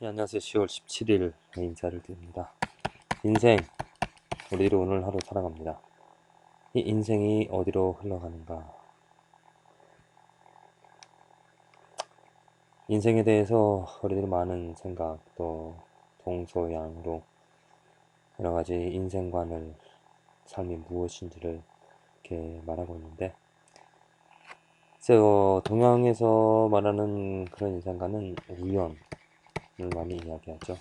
네, 안녕하세요. 10월 17일 인사를 드립니다. 인생, 우리도 오늘 하루 살아갑니다. 이 인생이 어디로 흘러가는가? 인생에 대해서 우리들이 많은 생각, 또 동서양로 여러 가지 인생관을, 삶이 무엇인지를 이렇게 말하고 있는데, 글쎄요, 동양에서 말하는 그런 인생관은 우연을 많이 이야기하죠.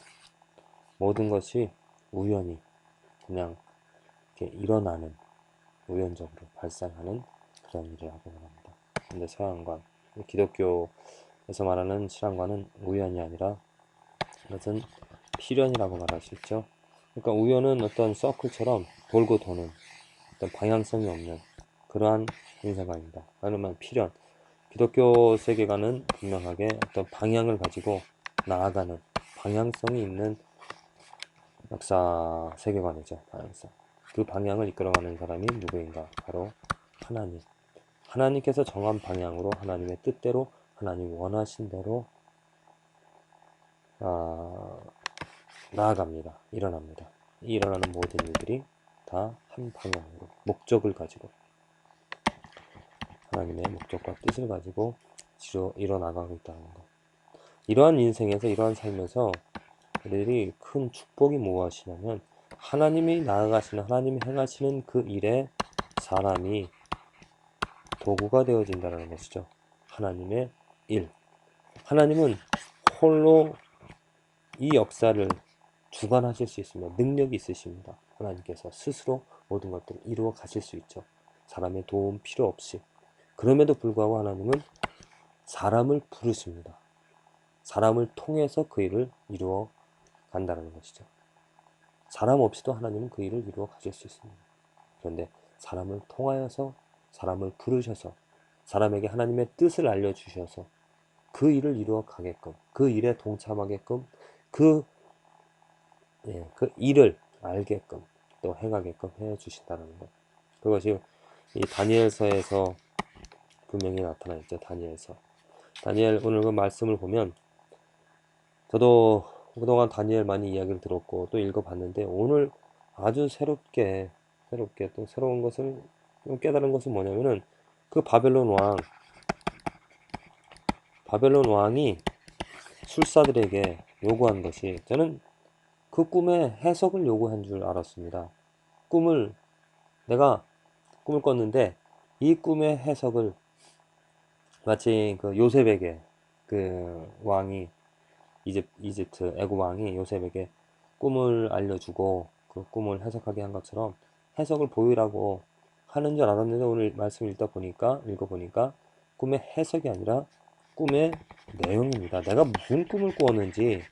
모든 것이 우연히 그냥 이렇게 일어나는, 우연적으로 발생하는 그런 일을 하고 합니다. 근데 서양관, 기독교에서 말하는 신앙관은 우연이 아니라 그것은 필연이라고 말할 수 있죠. 그러니까 우연은 어떤 서클처럼 돌고 도는 어떤 방향성이 없는 그러한 인생관입니다. 아니면 필연, 기독교 세계관은 분명하게 어떤 방향을 가지고 나아가는 방향성이 있는 역사 세계관이죠. 방향성. 그 방향을 이끌어가는 사람이 누구인가? 바로 하나님. 하나님께서 정한 방향으로 하나님의 뜻대로 하나님 원하신 대로 나아갑니다. 일어납니다. 이 일어나는 모든 일들이 다 한 방향으로 목적을 가지고 하나님의 목적과 뜻을 가지고 일어나가고 있다는 것. 이러한 인생에서 이러한 삶에서 우리들이 큰 축복이 무엇이냐면 하나님이 나아가시는 하나님이 행하시는 그 일에 사람이 도구가 되어진다는 것이죠. 하나님의 일. 하나님은 홀로 이 역사를 주관하실 수 있으며 능력이 있으십니다. 하나님께서 스스로 모든 것들을 이루어 가실 수 있죠. 사람의 도움 필요 없이. 그럼에도 불구하고 하나님은 사람을 부르십니다. 사람을 통해서 그 일을 이루어 간다는 것이죠. 사람 없이도 하나님은 그 일을 이루어 가실 수 있습니다. 그런데 사람을 통하여서 사람을 부르셔서 사람에게 하나님의 뜻을 알려주셔서 그 일을 이루어 가게끔 그 일에 동참하게끔 그 그 일을 알게끔 또 행하게끔 해 주신다는 것. 그것이 이 다니엘서에서 분명히 나타나 있죠. 다니엘 오늘 그 말씀을 보면 저도 그동안 다니엘 많이 이야기를 들었고 또 읽어봤는데 오늘 아주 새롭게 또 새로운 것을 깨달은 것은 뭐냐면은 그 바벨론 왕이 술사들에게 요구한 것이, 저는 그 꿈의 해석을 요구한 줄 알았습니다. 내가 꿈을 꿨는데 이 꿈의 해석을 마치 그 요셉에게 그 왕이 이집트 애굽 왕이 요셉에게 꿈을 알려주고 그 꿈을 해석하게 한 것처럼 해석을 보이라고 하는 줄 알았는데 오늘 말씀을 읽어보니까 꿈의 해석이 아니라 꿈의 내용입니다. 내가 무슨 꿈을 꾸었는지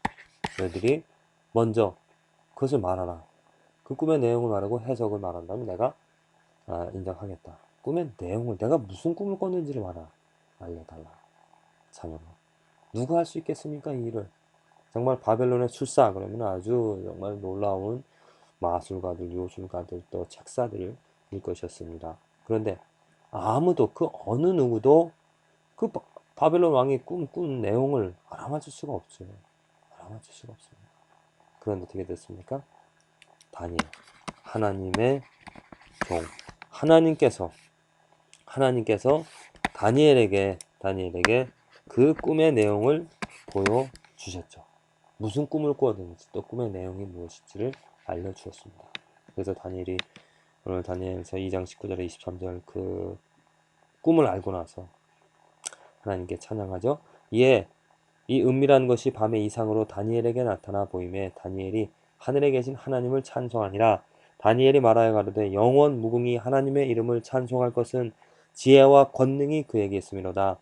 너희들이 먼저 그것을 말하라. 그 꿈의 내용을 말하고 해석을 말한다면 내가 인정하겠다. 꿈의 내용을, 내가 무슨 꿈을 꿨는지를 알려달라. 자녀로. 누가 할 수 있겠습니까, 이 일을? 정말 바벨론의 술사, 그러면 아주 정말 놀라운 마술가들, 요술가들, 또 책사들일 것이었습니다. 그런데 아무도, 그 어느 누구도 그 바벨론 왕이 꿈꾼 내용을 알아맞힐 수가 없죠. 알아맞힐 수가 없습니다. 그런데 어떻게 됐습니까? 다니엘, 하나님의 종, 하나님께서 다니엘에게 그 꿈의 내용을 보여주셨죠. 무슨 꿈을 꾸었는지 또 꿈의 내용이 무엇인지를 알려주었습니다. 그래서 오늘 다니엘서 2장 19절에 23절 그 꿈을 알고 나서 하나님께 찬양하죠. 이에 이 은밀한 것이 밤의 이상으로 다니엘에게 나타나 보임에 다니엘이 하늘에 계신 하나님을 찬송하니라. 다니엘이 말하여 가로되 영원 무궁히 하나님의 이름을 찬송할 것은 지혜와 권능이 그에게 있음이로다.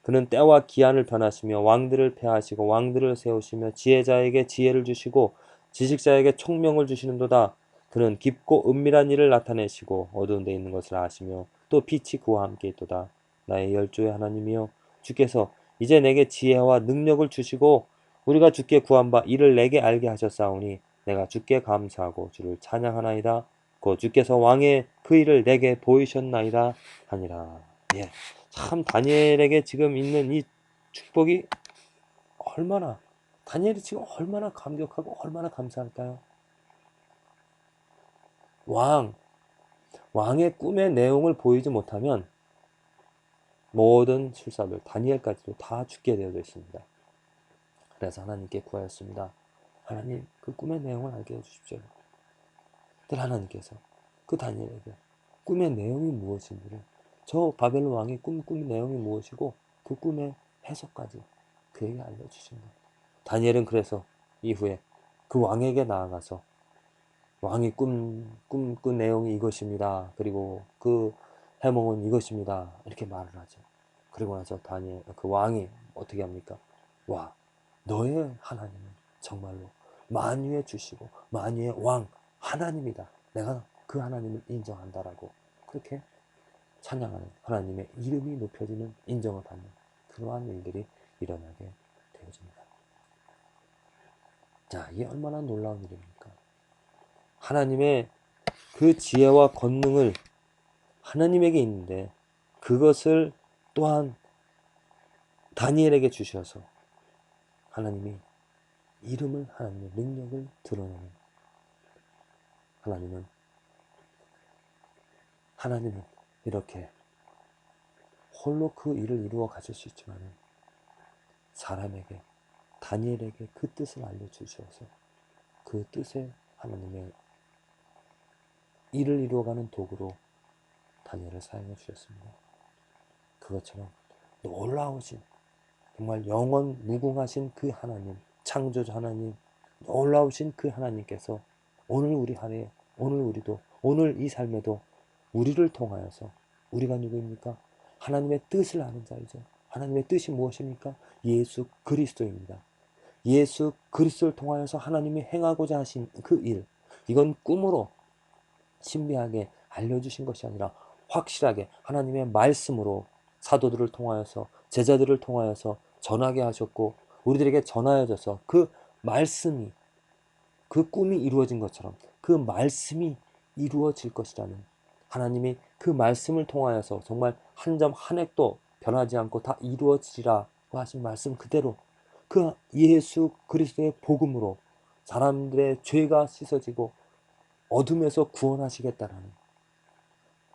그는 때와 기한을 변하시며 왕들을 폐하시고 왕들을 세우시며 지혜자에게 지혜를 주시고 지식자에게 총명을 주시는도다. 그는 깊고 은밀한 일을 나타내시고 어두운 데 있는 것을 아시며 또 빛이 그와 함께 있도다. 나의 열조의 하나님이여, 주께서 이제 내게 지혜와 능력을 주시고 우리가 주께 구한 바 이를 내게 알게 하셨사오니 내가 주께 감사하고 주를 찬양하나이다. 곧 주께서 왕의 그 일을 내게 보이셨나이다 하니라. 예. 참 다니엘에게 지금 있는 이 축복이 얼마나 다니엘이 지금 얼마나 감격하고 얼마나 감사할까요? 왕의 꿈의 내용을 보이지 못하면 모든 술사들, 다니엘까지도 다 죽게 되어 있습니다. 그래서 하나님께 구하였습니다. 하나님, 그 꿈의 내용을 알게 해주십시오. 그때 하나님께서 그 다니엘에게 꿈의 내용이 무엇인지를, 저 바벨론 왕의 꿈의 내용이 무엇이고 그 꿈의 해석까지 그에게 알려주십니다. 다니엘은 그래서 이후에 그 왕에게 나아가서 왕이 꾼 내용이 이것입니다. 그리고 그 해몽은 이것입니다. 이렇게 말을 하죠. 그리고 나서 그 왕이 어떻게 합니까? 와, 너의 하나님은 정말로 만유의 주시고 만유의 왕 하나님이다. 내가 그 하나님을 인정한다라고 그렇게 찬양하는, 하나님의 이름이 높여지는, 인정을 받는 그러한 일들이 일어나게 되어집니다. 자, 이게 얼마나 놀라운 일입니까? 하나님의 그 지혜와 권능을 하나님에게 있는데 그것을 또한 다니엘에게 주셔서 하나님이 이름을, 하나님의 능력을 드러내는, 하나님은 이렇게 홀로 그 일을 이루어 가실 수 있지만 사람에게, 다니엘에게 그 뜻을 알려주셔서 그 뜻에 하나님의 일을 이루어가는 도구로 다니엘을 사용해 주셨습니다. 그것처럼 놀라우신, 정말 영원 무궁하신 그 하나님, 창조자 하나님, 놀라우신 그 하나님께서 오늘 우리 하루에, 오늘 우리도, 오늘 이 삶에도 우리를 통하여서, 우리가 누구입니까? 하나님의 뜻을 아는 자이죠. 하나님의 뜻이 무엇입니까? 예수 그리스도입니다. 예수 그리스도를 통하여서 하나님이 행하고자 하신 그 일, 이건 꿈으로 신비하게 알려주신 것이 아니라 확실하게 하나님의 말씀으로 사도들을 통하여서, 제자들을 통하여서 전하게 하셨고 우리들에게 전하여져서 그 말씀이, 그 꿈이 이루어진 것처럼 그 말씀이 이루어질 것이라는, 하나님이 그 말씀을 통하여서 정말 한 점 한 획도 변하지 않고 다 이루어지리라고 하신 말씀 그대로 그 예수 그리스도의 복음으로 사람들의 죄가 씻어지고 어둠에서 구원하시겠다라는,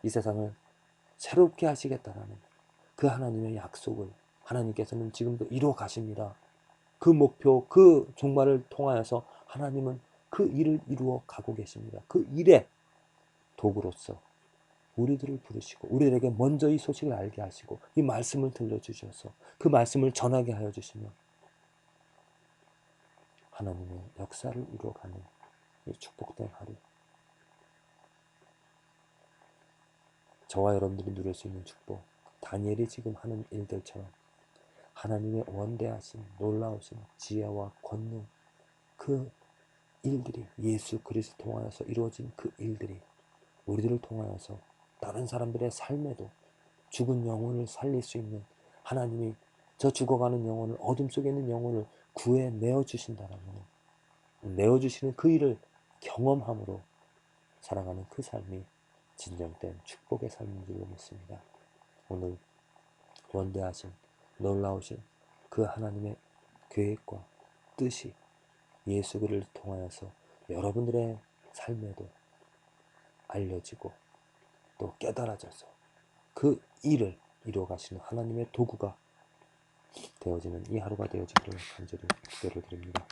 이 세상을 새롭게 하시겠다라는 그 하나님의 약속을 하나님께서는 지금도 이루어 가십니다. 그 목표, 그 종말을 통하여서 하나님은 그 일을 이루어 가고 계십니다. 그 일의 도구로서 우리들을 부르시고 우리들에게 먼저 이 소식을 알게 하시고 이 말씀을 들려주셔서 그 말씀을 전하게 하여 주시며 하나님의 역사를 이루어가는 이 축복된 하루, 저와 여러분들이 누릴 수 있는 축복, 다니엘이 지금 하는 일들처럼 하나님의 원대하신 놀라우신 지혜와 권능, 그 일들이, 예수 그리스도 통하여서 이루어진 그 일들이 우리들을 통하여서 다른 사람들의 삶에도 죽은 영혼을 살릴 수 있는, 하나님이 저 죽어가는 영혼을, 어둠 속에 있는 영혼을 구해내어 주신다라는, 내어주시는 그 일을 경험함으로 살아가는 그 삶이 진정된 축복의 삶인 줄로 믿습니다. 오늘 원대하신, 놀라우신 그 하나님의 계획과 뜻이 예수 그리스도를 통하여서 여러분들의 삶에도 알려지고 또 깨달아져서 그 일을 이루어 가시는 하나님의 도구가 되어지는 이 하루가 되어지기를 간절히 기도를 드립니다.